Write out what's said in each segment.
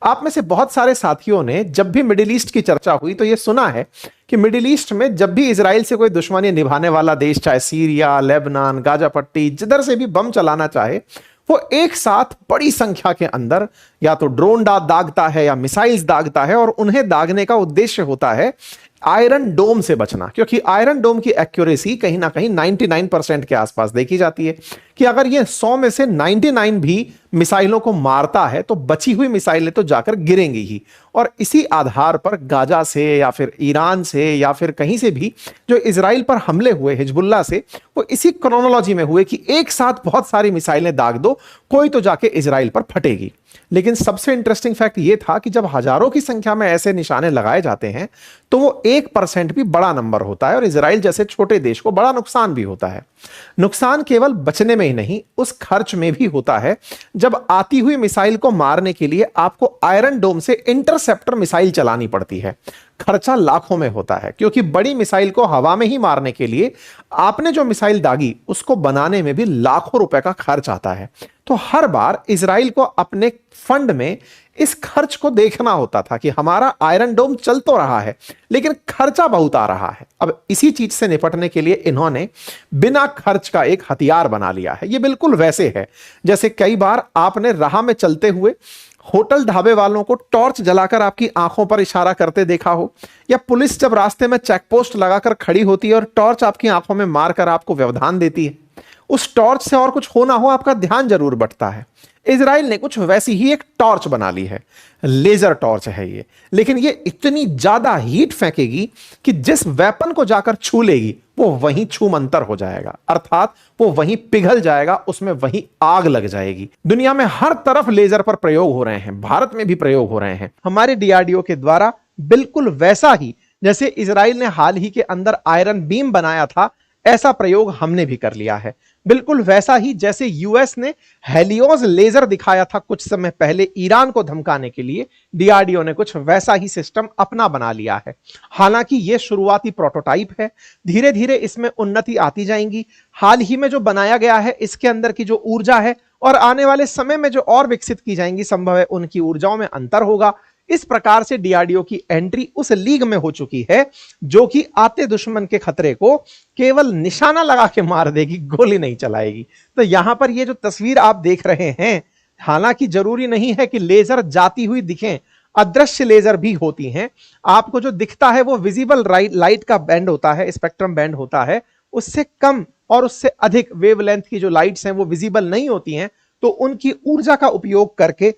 आप में से बहुत सारे साथियों ने जब भी मिडिल ईस्ट की चर्चा हुई तो यह सुना है कि मिडिल ईस्ट में जब भी इजराइल से कोई दुश्मनी निभाने वाला देश, चाहे सीरिया, लेबनान, गाजा पट्टी, जिधर से भी बम चलाना चाहे, वो एक साथ बड़ी संख्या के अंदर या तो ड्रोन दागता है या मिसाइल्स दागता है, और उन्हें दागने का उद्देश्य होता है आयरन डोम से बचना, क्योंकि आयरन डोम की एक्यूरेसी कहीं ना कहीं 99% के आसपास देखी जाती है कि अगर ये 100 में से 99 भी मिसाइलों को मारता है तो बची हुई मिसाइलें तो जाकर गिरेंगी ही। और इसी आधार पर गाजा से या फिर ईरान से या फिर कहीं से भी जो इजराइल पर हमले हुए हिजबुल्लाह से, वो इसी क्रोनोलॉजी में हुए कि एक साथ बहुत सारी मिसाइलें दाग दो, कोई तो जाके इजराइल पर फटेगी। लेकिन सबसे इंटरेस्टिंग फैक्ट यह था कि जब हजारों की संख्या में ऐसे निशाने लगाए जाते हैं तो वो 1% भी बड़ा नंबर होता है, और इजराइल जैसे छोटे देश को बड़ा नुकसान भी होता है। नुकसान केवल बचने में ही नहीं, उस खर्च में भी होता है। जब आती हुई मिसाइल को मारने के लिए आपको आयरन डोम से इंटरसेप्टर मिसाइल चलानी पड़ती है, खर्चा लाखों में होता है, क्योंकि बड़ी मिसाइल को हवा में ही मारने के लिए आपने जो मिसाइल दागी उसको बनाने में भी लाखों रुपए का खर्च आता है। तो हर बार इजराइल को अपने फंड में इस खर्च को देखना होता था कि हमारा आयरन डोम चल तो रहा है लेकिन खर्चा बहुत आ रहा है। अब इसी चीज से निपटने के लिए इन्होंने बिना खर्च का एक हथियार बना लिया है। यह बिल्कुल वैसे है जैसे कई बार आपने राह में चलते हुए होटल ढाबे वालों को टॉर्च जलाकर आपकी आंखों पर इशारा करते देखा हो, या पुलिस जब रास्ते में चेकपोस्ट लगाकर खड़ी होती है और टॉर्च आपकी आंखों में मारकर आपको व्यवधान देती है। उस टॉर्च से और कुछ हो ना हो, आपका ध्यान जरूर बटता है। इजराइल ने कुछ वैसी ही एक टॉर्च बना ली है, लेजर टॉर्च है ये, लेकिन ये इतनी ज्यादा हीट फेंकेगी कि जिस वेपन को जाकर छू लेगी वो वहीं छूमंतर हो जाएगा, अर्थात वो वहीं पिघल जाएगा, उसमें वहीं आग लग जाएगी। दुनिया में हर तरफ लेजर पर प्रयोग हो रहे हैं, भारत में भी प्रयोग हो रहे हैं। हमारे डीआरडीओ के द्वारा बिल्कुल वैसा ही जैसे इजराइल ने हाल ही के अंदर आयरन बीम बनाया था, ऐसा प्रयोग हमने भी कर लिया है। बिल्कुल वैसा ही जैसे यूएस ने हेलियोस लेजर दिखाया था कुछ समय पहले ईरान को धमकाने के लिए, डीआरडीओ ने कुछ वैसा ही सिस्टम अपना बना लिया है। हालांकि यह शुरुआती प्रोटोटाइप है, धीरे धीरे इसमें उन्नति आती जाएंगी। हाल ही में जो बनाया गया है इसके अंदर की जो ऊर्जा है और आने वाले समय में जो और विकसित की जाएंगी, संभव है उनकी ऊर्जाओं में अंतर होगा। इस प्रकार से डीआरडीओ की एंट्री उस लीग में हो चुकी है जो कि आते दुश्मन के खतरे को केवल निशाना लगा के मार देगी, गोली नहीं चलाएगी। तो यहां पर ये जो तस्वीर आप देख रहे हैं, हालांकि जरूरी नहीं है कि लेजर जाती हुई दिखें, अदृश्य लेजर भी होती हैं। आपको जो दिखता है वो विजिबल लाइट का बैंड होता है, स्पेक्ट्रम बैंड होता है, उससे कम और उससे अधिक वेवलेंथ की जो लाइट्स हैं वो विजिबल नहीं होती हैं। तो उनकी ऊर्जा का उपयोग करके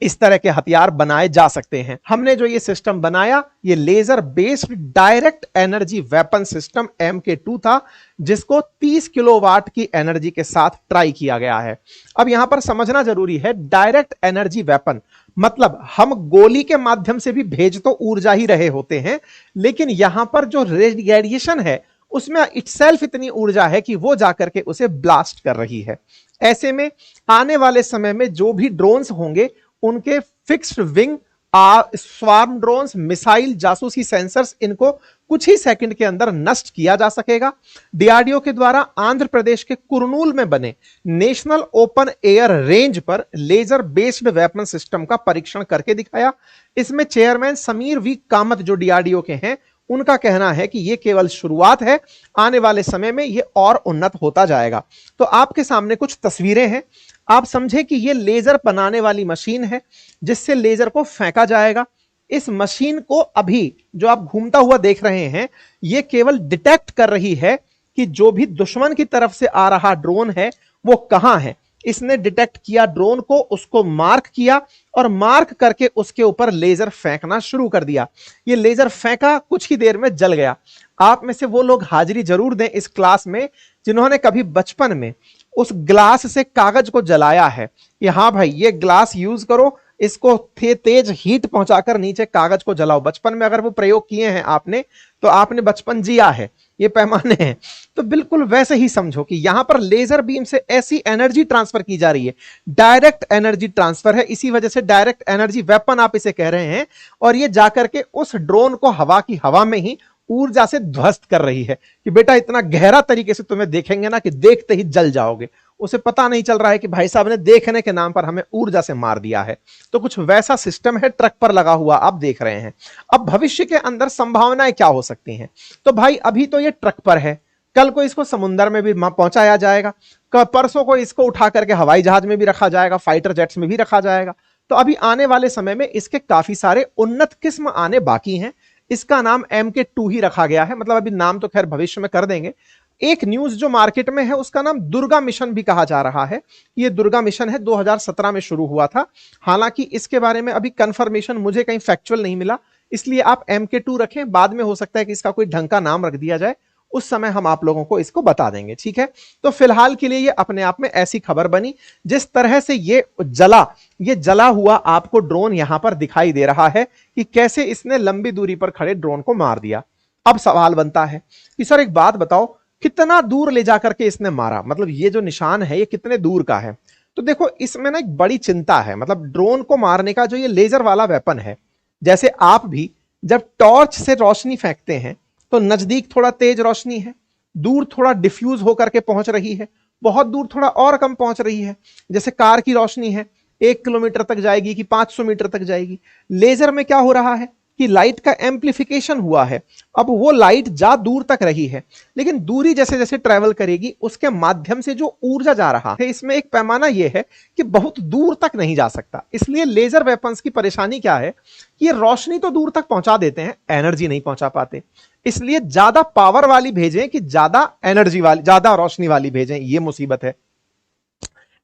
इस तरह के हथियार बनाए जा सकते हैं। हमने जो ये सिस्टम बनाया, ये laser based direct energy weapon system MK2 था, जिसको 30 किलोवाट की एनर्जी के साथ ट्राई किया गया है। अब यहां पर समझना जरूरी है, डायरेक्ट एनर्जी वेपन मतलब हम गोली के माध्यम से भी भेज तो ऊर्जा ही रहे होते हैं, लेकिन यहां पर जो रेडिएशन है उसमें इटसेल्फ इतनी ऊर्जा है कि वो जाकर के उसे ब्लास्ट कर रही है। ऐसे में आने वाले समय में जो भी ड्रोन्स होंगे उनके fixed wing, swarm drones, missile, जासूसी सेंसर्स, इनको कुछ ही सेकंड के अंदर नष्ट किया जा सकेगा। डीआरडीओ के द्वारा आंध्र प्रदेश के कुरनूल में बने नेशनल ओपन एयर रेंज पर लेजर बेस्ड वेपन सिस्टम का परीक्षण करके दिखाया। इसमें चेयरमैन समीर वी कामत जो डीआरडीओ के हैं, उनका कहना है कि यह केवल शुरुआत है, आने वाले समय में यह और उन्नत होता जाएगा। तो आपके सामने कुछ तस्वीरें हैं, आप समझे कि यह लेजर बनाने वाली मशीन है जिससे लेजर को फेंका जाएगा। इस मशीन को अभी जो आप घूमता हुआ देख रहे हैं, यह केवल डिटेक्ट कर रही है कि जो भी दुश्मन की तरफ से आ रहा ड्रोन है वो कहां है। इसने डिटेक्ट किया ड्रोन को, उसको मार्क किया और मार्क करके उसके ऊपर लेजर फेंकना शुरू कर दिया। ये लेजर फेंका, कुछ ही देर में जल गया। आप में से वो लोग हाजिरी जरूर दें इस क्लास में जिन्होंने कभी बचपन में उस ग्लास से कागज को जलाया है कि हाँ भाई ये ग्लास यूज करो, इसको तेज हीट पहुंचाकर नीचे कागज को जलाओ। बचपन में अगर वो प्रयोग किए हैं आपने, तो आपने बचपन जिया है, ये पैमाने हैं। तो बिल्कुल वैसे ही समझो कि यहां पर लेजर बीम से ऐसी एनर्जी ट्रांसफर की जा रही है, डायरेक्ट एनर्जी ट्रांसफर है, इसी वजह से डायरेक्ट एनर्जी वेपन आप इसे कह रहे हैं। और ये जाकर के उस ड्रोन को हवा में ही ऊर्जा से ध्वस्त कर रही है कि बेटा इतना गहरा तरीके से तुम्हें देखेंगे ना कि देखते ही जल जाओगे। उसे पता नहीं चल रहा है कि भाई साहब ने देखने के नाम पर हमें ऊर्जा से मार दिया है। तो कुछ वैसा सिस्टम है ट्रक पर लगा हुआ, आप देख रहे हैं। अब भविष्य के अंदर संभावनाएं क्या हो सकती हैं? तो भाई अभी तो ये ट्रक पर है, कल को इसको समुद्र में भी पहुंचाया जाएगा, परसों को इसको उठा करके हवाई जहाज में भी रखा जाएगा, फाइटर जेट्स में भी रखा जाएगा। तो अभी आने वाले समय में इसके काफी सारे उन्नत किस्म आने बाकी हैं। इसका नाम MK2 ही रखा गया है, मतलब अभी नाम तो खैर भविष्य में कर देंगे। एक न्यूज जो मार्केट में है उसका नाम दुर्गा मिशन भी कहा जा रहा है। ये दुर्गा मिशन है, 2017 में शुरू हुआ था। हालांकि इसके बारे में अभी कंफर्मेशन मुझे कहीं फैक्चुअल नहीं मिला, इसलिए आप MK2 रखें, बाद में हो सकता है कि इसका कोई ढंग का नाम रख दिया जाए, उस समय हम आप लोगों को इसको बता देंगे, ठीक है। तो फिलहाल के लिए ये अपने आप में ऐसी खबर बनी। जिस तरह से ये जला हुआ आपको ड्रोन यहां पर दिखाई दे रहा है कि कैसे इसने लंबी दूरी पर खड़े ड्रोन को मार दिया। अब सवाल बनता है कि सर एक बात बताओ, कितना दूर ले जाकर के इसने मारा, मतलब ये जो निशान है ये कितने दूर का है? तो देखो इसमें ना एक बड़ी चिंता है, मतलब ड्रोन को मारने का जो ये लेजर वाला वेपन है, जैसे आप भी जब टॉर्च से रोशनी फेंकते हैं तो नजदीक थोड़ा तेज रोशनी है, दूर थोड़ा डिफ्यूज होकर के पहुंच रही है, बहुत दूर थोड़ा और कम पहुंच रही है। जैसे कार की रोशनी है, 1 किलोमीटर तक जाएगी कि 500 मीटर तक जाएगी। लेजर में क्या हो रहा है कि लाइट का एम्प्लीफिकेशन हुआ है। अब वो लाइट जा दूर तक रही है, लेकिन दूरी जैसे जैसे ट्रेवल करेगी उसके माध्यम से जो ऊर्जा जा रहा है, इसमें एक पैमाना यह है कि बहुत दूर तक नहीं जा सकता। इसलिए लेजर वेपन्स की परेशानी क्या है कि ये रोशनी तो दूर तक पहुंचा देते हैं, एनर्जी नहीं पहुंचा पाते। इसलिए ज्यादा पावर वाली भेजें कि ज्यादा एनर्जी वाली, ज्यादा रोशनी वाली भेजें, ये मुसीबत है।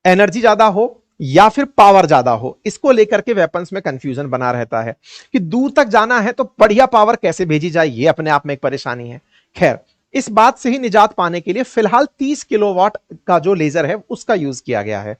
एनर्जी ज्यादा हो या फिर पावर ज्यादा हो, इसको लेकर के वेपन्स में कंफ्यूजन बना रहता है कि दूर तक जाना है तो बढ़िया पावर कैसे भेजी जाए, ये अपने आप में एक परेशानी है। खैर, इस बात से ही निजात पाने के लिए फिलहाल 30 किलोवाट का जो लेजर है उसका यूज किया गया है।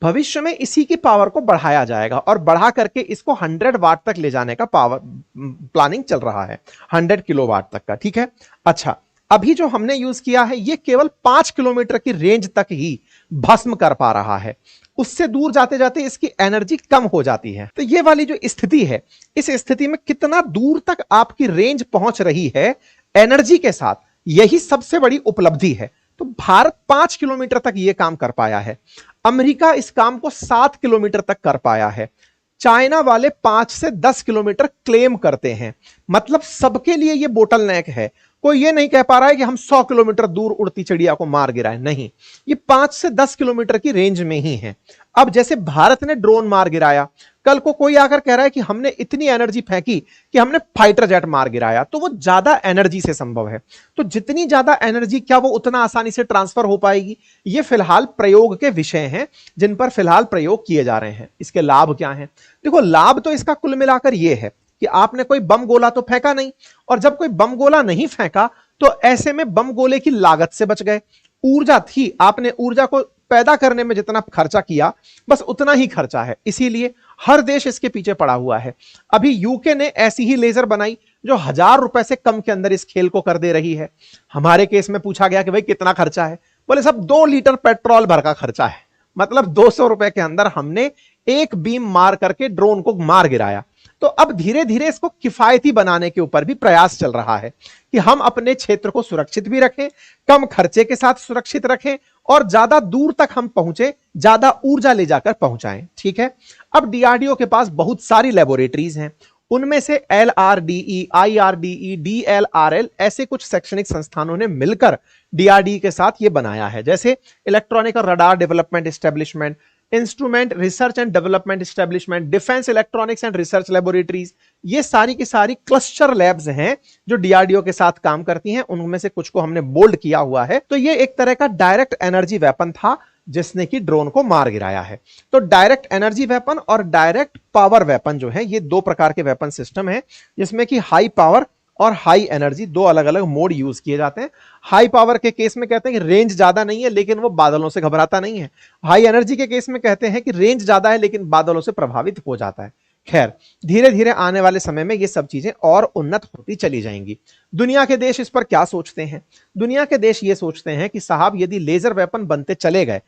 भविष्य में इसी की पावर को बढ़ाया जाएगा और बढ़ा करके इसको 100 वाट तक ले जाने का पावर प्लानिंग चल रहा है, 100 किलोवाट तक का, ठीक है। अच्छा, अभी जो हमने यूज किया है ये केवल 5 किलोमीटर की रेंज तक ही भस्म कर पा रहा है, उससे दूर जाते जाते इसकी एनर्जी कम हो जाती है। तो ये वाली जो स्थिति है, इस स्थिति में कितना दूर तक आपकी रेंज पहुंच रही है एनर्जी के साथ, यही सबसे बड़ी उपलब्धि है। तो भारत 5 किलोमीटर तक यह काम कर पाया है, अमेरिका इस काम को 7 किलोमीटर तक कर पाया है, चाइना वाले 5 से 10 किलोमीटर क्लेम करते हैं। मतलब सबके लिए यह बोटल नेक है। कोई ये नहीं कह पा रहा है कि हम 100 किलोमीटर दूर उड़ती चिड़िया को मार गिराए, नहीं, ये 5 से 10 किलोमीटर की रेंज में ही है। अब जैसे भारत ने ड्रोन मार गिराया, कल को कोई आकर कह रहा है कि हमने इतनी एनर्जी फेंकी कि हमने फाइटर जेट मार गिराया, तो वो ज्यादा एनर्जी से संभव है। तो जितनी ज्यादा एनर्जी, क्या वो उतना आसानी से ट्रांसफर हो पाएगी? ये फिलहाल प्रयोग के विषय हैं जिन पर फिलहाल प्रयोग किए जा रहे हैं। इसके लाभ क्या हैं? देखो, लाभ तो इसका कुल मिलाकर यह है कि आपने कोई बम गोला तो फेंका नहीं, और जब कोई बम गोला नहीं फेंका तो ऐसे में बम गोले की लागत से बच गए। ऊर्जा थी, आपने ऊर्जा को पैदा करने में जितना खर्चा किया बस उतना ही खर्चा है, इसीलिए हर देश इसके पीछे पड़ा हुआ है। अभी यूके ने ऐसी ही लेजर बनाई जो 1000 रुपए से कम के अंदर इस खेल को कर दे रही है। हमारे केस में पूछा गया कि भाई कितना खर्चा है, बोले सब 2 लीटर पेट्रोल भर का खर्चा है। मतलब 200 रुपए के अंदर हमने एक बीम मार करके ड्रोन को मार गिराया। तो अब धीरे धीरे इसको किफायती बनाने के ऊपर भी प्रयास चल रहा है कि हम अपने क्षेत्र को सुरक्षित भी रखें, कम खर्चे के साथ सुरक्षित रखें, और ज्यादा दूर तक हम पहुंचे, ज्यादा ऊर्जा ले जाकर पहुंचाएं, ठीक है। अब डीआरडीओ के पास बहुत सारी लेबोरेटरीज हैं, उनमें से LRDE, IRDE, DLRL ऐसे कुछ शैक्षणिक संस्थानों ने मिलकर डीआरडीई के साथ ये बनाया है, जैसे इलेक्ट्रॉनिक और radar development establishment, instrument research and development establishment, defence electronics and research laboratories. ये सारी की सारी क्लस्टर लैब्स हैं जो डीआरडीओ के साथ काम करती हैं। उनमें से कुछ को हमने बोल्ड किया हुआ है। तो ये एक तरह का डायरेक्ट एनर्जी वेपन था जिसने कि ड्रोन को मार गिराया है। तो डायरेक्ट एनर्जी वेपन और डायरेक्ट पावर वेपन जो है, ये 2 प्रकार के वेपन सिस्टम है, जिसमें कि हाई पावर और हाई एनर्जी 2 अलग अलग मोड यूज किए जाते हैं। हाई पावर के केस में कहते हैं कि रेंज ज्यादा नहीं है लेकिन वो बादलों से घबराता नहीं है। हाई एनर्जी के केस में कहते हैं कि रेंज ज्यादा है लेकिन बादलों से प्रभावित हो जाता है। खैर, धीरे धीरे आने वाले समय में ये सब चीजें और उन्नत होती चली जाएंगी। दुनिया के देश इस पर क्या सोचते हैं? दुनिया के देश ये सोचते हैं कि साहब यदि लेजर वेपन बनते चले गए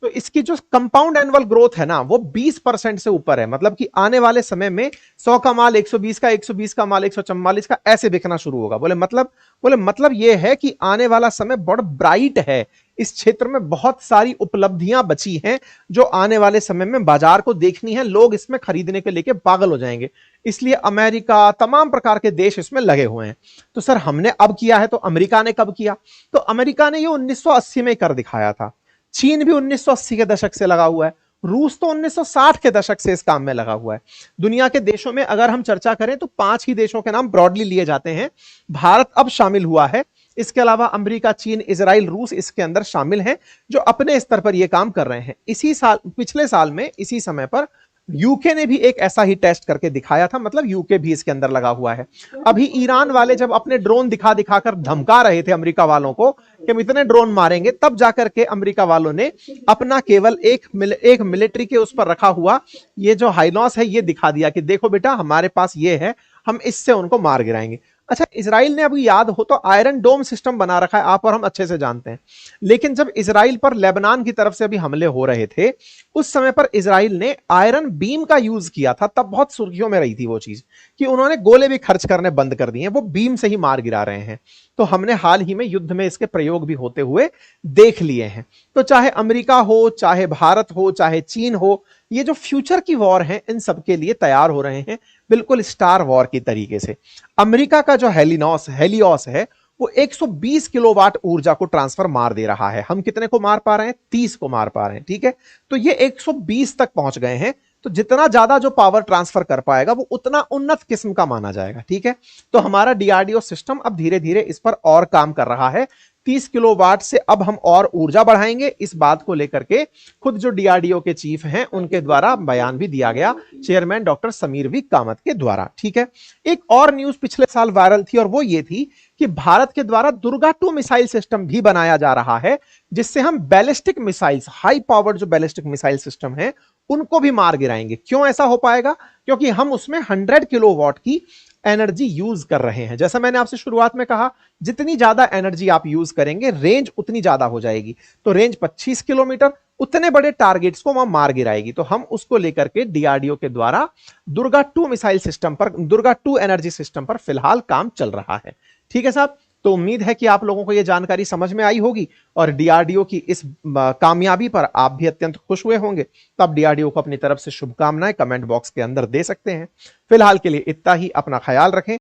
तो इसकी जो कंपाउंड एनुअल ग्रोथ है ना, वो 20% से ऊपर है। मतलब कि आने वाले समय में 100 का माल 120 का, 120 का माल 144 का, ऐसे बिकना शुरू होगा। बोले मतलब ये है कि आने वाला समय बहुत ब्राइट है, इस क्षेत्र में बहुत सारी उपलब्धियां बची हैं जो आने वाले समय में बाजार को देखनी है, लोग इसमें खरीदने के लेके पागल हो जाएंगे। इसलिए अमेरिका, तमाम प्रकार के देश इसमें लगे हुए हैं। तो सर हमने अब किया है, तो अमेरिका ने कब किया? तो अमेरिका ने ये 1980 में कर दिखाया था। चीन भी 1980 के दशक से लगा हुआ है। रूस तो 1960 के दशक से इस काम में लगा हुआ है। दुनिया के देशों में अगर हम चर्चा करें तो 5 ही देशों के नाम ब्रॉडली लिए जाते हैं। भारत अब शामिल हुआ है, इसके अलावा अमेरिका, चीन, इजराइल, रूस इसके अंदर शामिल हैं जो अपने स्तर पर यह काम कर रहे हैं। इसी साल, पिछले साल में इसी समय पर यूके ने भी एक ऐसा ही टेस्ट करके दिखाया था, मतलब यूके भी इसके अंदर लगा हुआ है। अभी ईरान वाले जब अपने ड्रोन दिखा दिखाकर धमका रहे थे अमेरिका वालों को कि हम इतने ड्रोन मारेंगे, तब जाकर के अमेरिका वालों ने अपना केवल एक मिलिट्री के उस पर रखा हुआ ये जो हाइनॉस है ये दिखा दिया कि देखो बेटा हमारे पास ये है, हम इससे उनको मार गिराएंगे। अच्छा, इजराइल ने अभी याद हो तो आयरन डोम सिस्टम बना रखा है, आप और हम अच्छे से जानते हैं। लेकिन जब इजराइल पर लेबनान की तरफ से अभी हमले हो रहे थे, उस समय पर इजराइल ने आयरन बीम का यूज किया था। तब बहुत सुर्खियों में रही थी वो चीज कि उन्होंने गोले भी खर्च करने बंद कर दिए, वो बीम से ही मार गिरा रहे हैं। तो हमने हाल ही में युद्ध में इसके प्रयोग भी होते हुए देख लिए हैं। तो चाहे अमेरिका हो, चाहे भारत हो, चाहे चीन हो, ये जो फ्यूचर की वॉर है इन सब के लिए तैयार हो रहे हैं, बिल्कुल स्टार वॉर की तरीके से। अमेरिका का जो हेलियोस है वो 120 किलोवाट ऊर्जा को ट्रांसफर मार दे रहा है। हम कितने को मार पा रहे हैं? 30 को मार पा रहे हैं, ठीक है। तो ये 120 तक पहुंच गए हैं। तो जितना ज्यादा जो पावर ट्रांसफर कर पाएगा वो उतना उन्नत किस्म का माना जाएगा, ठीक है। तो हमारा डीआरडीओ सिस्टम अब धीरे धीरे इस पर और काम कर रहा है। 30 किलोवाट से अब हम और ऊर्जा बढ़ाएंगे, इस बात को लेकर के खुद जो डीआरडीओ के चीफ हैं उनके द्वारा बयान भी दिया गया, chairman doctor Sameer V Kamat के द्वारा, ठीक है। एक और न्यूज पिछले साल वायरल थी और वो ये थी कि भारत के द्वारा दुर्गा 2 मिसाइल सिस्टम भी बनाया जा रहा है, जिससे हम बैलिस्टिक मिसाइल्स, हाई पावर्ड जो बैलिस्टिक मिसाइल सिस्टम है उनको भी मार गिराएंगे। क्यों ऐसा हो पाएगा? क्योंकि हम उसमें 100 किलोवाट की एनर्जी यूज कर रहे हैं। जैसा मैंने आपसे शुरुआत में कहा, जितनी ज्यादा एनर्जी आप यूज करेंगे रेंज उतनी ज्यादा हो जाएगी। तो रेंज 25 किलोमीटर, उतने बड़े टारगेट्स को वहां मार गिराएगी। तो हम उसको लेकर के डीआरडीओ के द्वारा दुर्गा 2 मिसाइल सिस्टम पर, दुर्गा 2 एनर्जी सिस्टम पर फिलहाल काम चल रहा है, ठीक है साहब। तो उम्मीद है कि आप लोगों को यह जानकारी समझ में आई होगी और डीआरडीओ की इस कामयाबी पर आप भी अत्यंत खुश हुए होंगे। तो आप डीआरडीओ को अपनी तरफ से शुभकामनाएं कमेंट बॉक्स के अंदर दे सकते हैं। फिलहाल के लिए इतना ही, अपना ख्याल रखें।